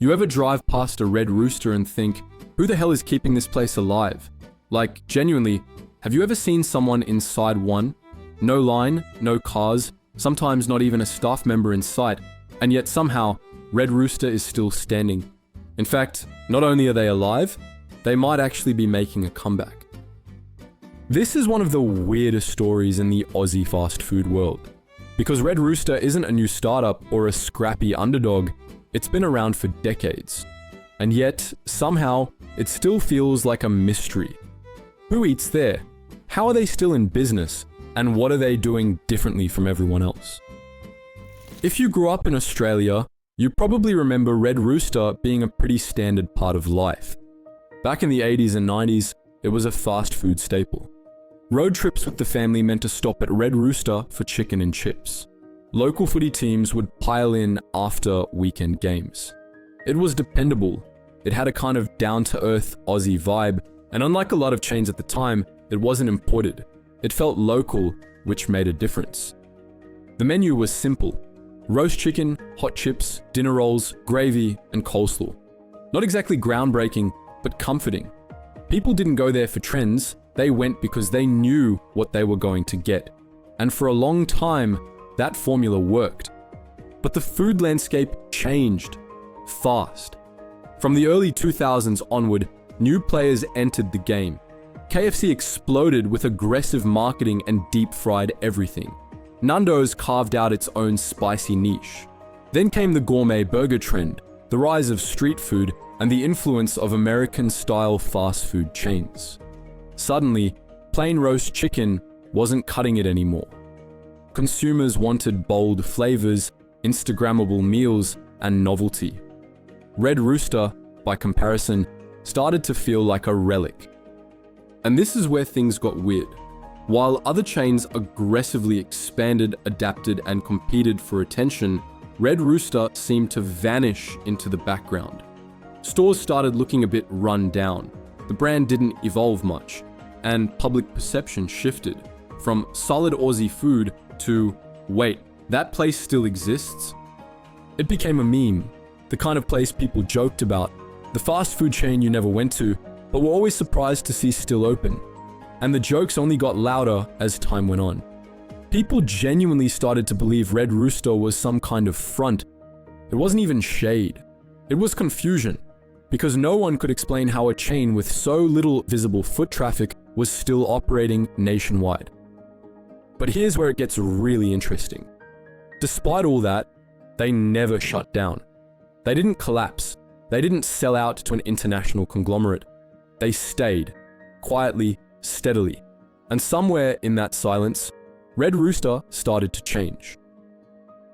You ever drive past a Red Rooster and think, who the hell is keeping this place alive? Like, genuinely, have you ever seen someone inside one? No line, no cars, sometimes not even a staff member in sight, and yet somehow, Red Rooster is still standing. In fact, not only are they alive, they might actually be making a comeback. This is one of the weirdest stories in the Aussie fast food world. Because Red Rooster isn't a new startup or a scrappy underdog, it's been around for decades. And yet, somehow, it still feels like a mystery. Who eats there? How are they still in business? And what are they doing differently from everyone else? If you grew up in Australia, you probably remember Red Rooster being a pretty standard part of life. Back in the 80s and 90s, it was a fast food staple. Road trips with the family meant to stop at Red Rooster for chicken and chips. Local footy teams would pile in after weekend games. It was dependable. It had a kind of down-to-earth Aussie vibe, and unlike a lot of chains at the time, it wasn't imported. It felt local, which made a difference. The menu was simple: roast chicken, hot chips, dinner rolls, gravy, and coleslaw. Not exactly groundbreaking, but comforting. People didn't go there for trends, they went because they knew what they were going to get. And for a long time, that formula worked. But the food landscape changed fast. From the early 2000s onward, new players entered the game. KFC exploded with aggressive marketing and deep-fried everything. Nando's carved out its own spicy niche. Then came the gourmet burger trend, the rise of street food, and the influence of American-style fast food chains. Suddenly, plain roast chicken wasn't cutting it anymore. Consumers wanted bold flavors, Instagrammable meals, and novelty. Red Rooster, by comparison, started to feel like a relic. And this is where things got weird. While other chains aggressively expanded, adapted, and competed for attention, Red Rooster seemed to vanish into the background. Stores started looking a bit run down. The brand didn't evolve much, and public perception shifted from solid Aussie food to, wait, that place still exists? It became a meme, the kind of place people joked about, the fast food chain you never went to, but were always surprised to see still open. And the jokes only got louder as time went on. People genuinely started to believe Red Rooster was some kind of front. It wasn't even shade. It was confusion, because no one could explain how a chain with so little visible foot traffic was still operating nationwide. But here's where it gets really interesting. Despite all that, they never shut down. They didn't collapse. They didn't sell out to an international conglomerate. They stayed, quietly, steadily. And somewhere in that silence, Red Rooster started to change.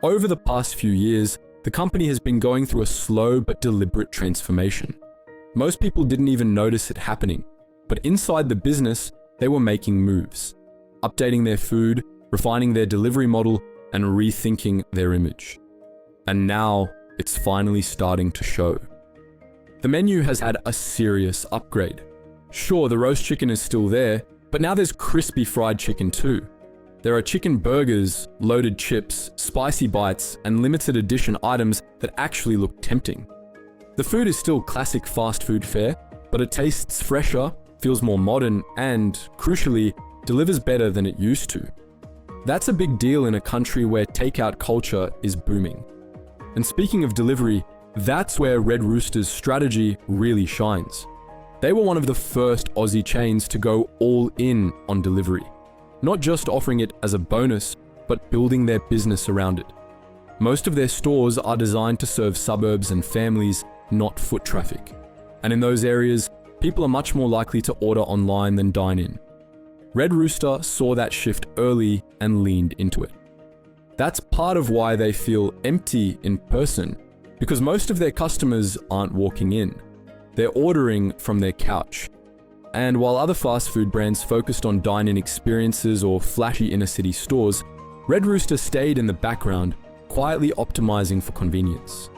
Over the past few years, the company has been going through a slow but deliberate transformation. Most people didn't even notice it happening, but inside the business, they were making moves, updating their food, refining their delivery model, and rethinking their image. And now, it's finally starting to show. The menu has had a serious upgrade. Sure, the roast chicken is still there, but now there's crispy fried chicken too. There are chicken burgers, loaded chips, spicy bites, and limited edition items that actually look tempting. The food is still classic fast food fare, but it tastes fresher, feels more modern, and, crucially, delivers better than it used to. That's a big deal in a country where takeout culture is booming. And speaking of delivery, that's where Red Rooster's strategy really shines. They were one of the first Aussie chains to go all in on delivery. Not just offering it as a bonus, but building their business around it. Most of their stores are designed to serve suburbs and families, not foot traffic. And in those areas, people are much more likely to order online than dine in. Red Rooster saw that shift early and leaned into it. That's part of why they feel empty in person, because most of their customers aren't walking in. They're ordering from their couch. And while other fast food brands focused on dine-in experiences or flashy inner-city stores, Red Rooster stayed in the background, quietly optimizing for convenience.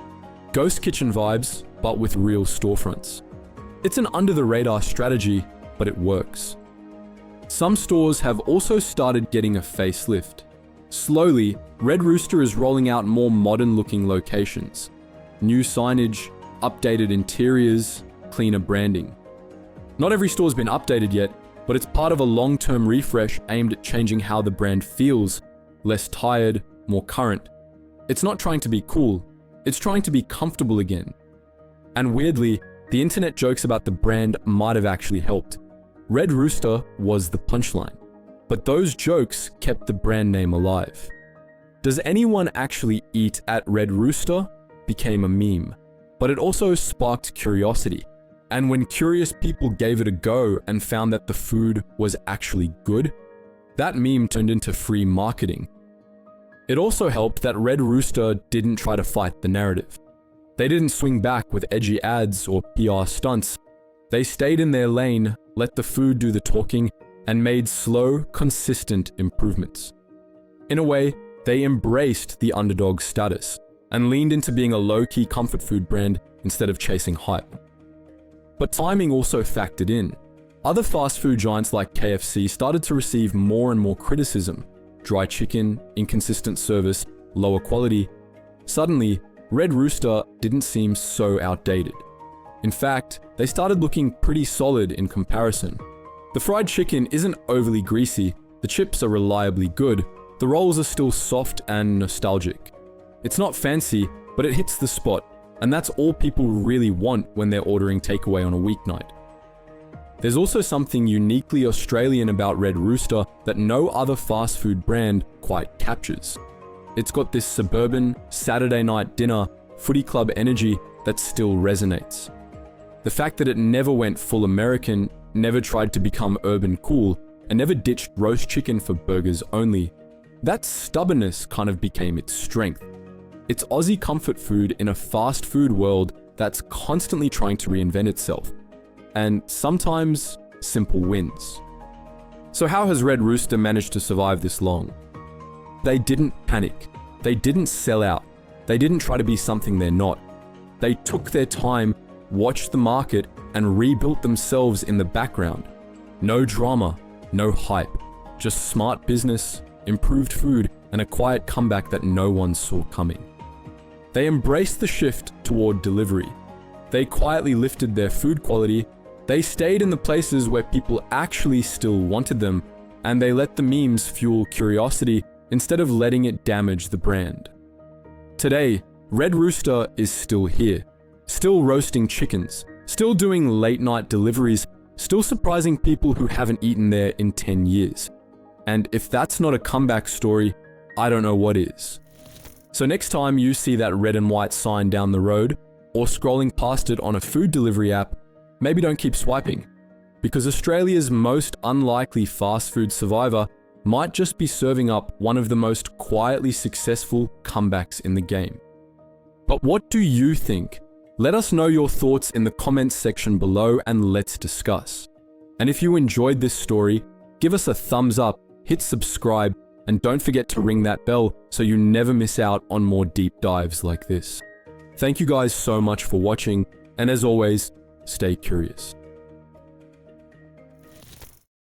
Ghost kitchen vibes, but with real storefronts. It's an under-the-radar strategy, but it works. Some stores have also started getting a facelift. Slowly, Red Rooster is rolling out more modern-looking locations. New signage, updated interiors, cleaner branding. Not every store's been updated yet, but it's part of a long-term refresh aimed at changing how the brand feels, less tired, more current. It's not trying to be cool, it's trying to be comfortable again. And weirdly, the internet jokes about the brand might have actually helped. Red Rooster was the punchline, but those jokes kept the brand name alive. Does anyone actually eat at Red Rooster? Became a meme, but it also sparked curiosity. And when curious people gave it a go and found that the food was actually good, that meme turned into free marketing. It also helped that Red Rooster didn't try to fight the narrative. They didn't swing back with edgy ads or PR stunts. They stayed in their lane, let the food do the talking, and made slow, consistent improvements. In a way, they embraced the underdog status and leaned into being a low-key comfort food brand instead of chasing hype. But timing also factored in. Other fast food giants like KFC started to receive more and more criticism. Dry chicken, inconsistent service, lower quality. Suddenly, Red Rooster didn't seem so outdated. In fact, they started looking pretty solid in comparison. The fried chicken isn't overly greasy, the chips are reliably good, the rolls are still soft and nostalgic. It's not fancy, but it hits the spot, and that's all people really want when they're ordering takeaway on a weeknight. There's also something uniquely Australian about Red Rooster that no other fast food brand quite captures. It's got this suburban, Saturday night dinner, footy club energy that still resonates. The fact that it never went full American, never tried to become urban cool, and never ditched roast chicken for burgers only, that stubbornness kind of became its strength. It's Aussie comfort food in a fast food world that's constantly trying to reinvent itself. And sometimes, simple wins. So how has Red Rooster managed to survive this long? They didn't panic. They didn't sell out. They didn't try to be something they're not. They took their time, watched the market, and rebuilt themselves in the background. No drama, no hype, just smart business, improved food, and a quiet comeback that no one saw coming. They embraced the shift toward delivery. They quietly lifted their food quality. They stayed in the places where people actually still wanted them, and they let the memes fuel curiosity instead of letting it damage the brand. Today, Red Rooster is still here, still roasting chickens, still doing late night deliveries, still surprising people who haven't eaten there in 10 years. And if that's not a comeback story, I don't know what is. So next time you see that red and white sign down the road, or scrolling past it on a food delivery app, maybe don't keep swiping, because Australia's most unlikely fast food survivor might just be serving up one of the most quietly successful comebacks in the game. But what do you think? Let us know your thoughts in the comments section below and let's discuss. And if you enjoyed this story, give us a thumbs up, hit subscribe, and don't forget to ring that bell so you never miss out on more deep dives like this. Thank you guys so much for watching, and as always, stay curious.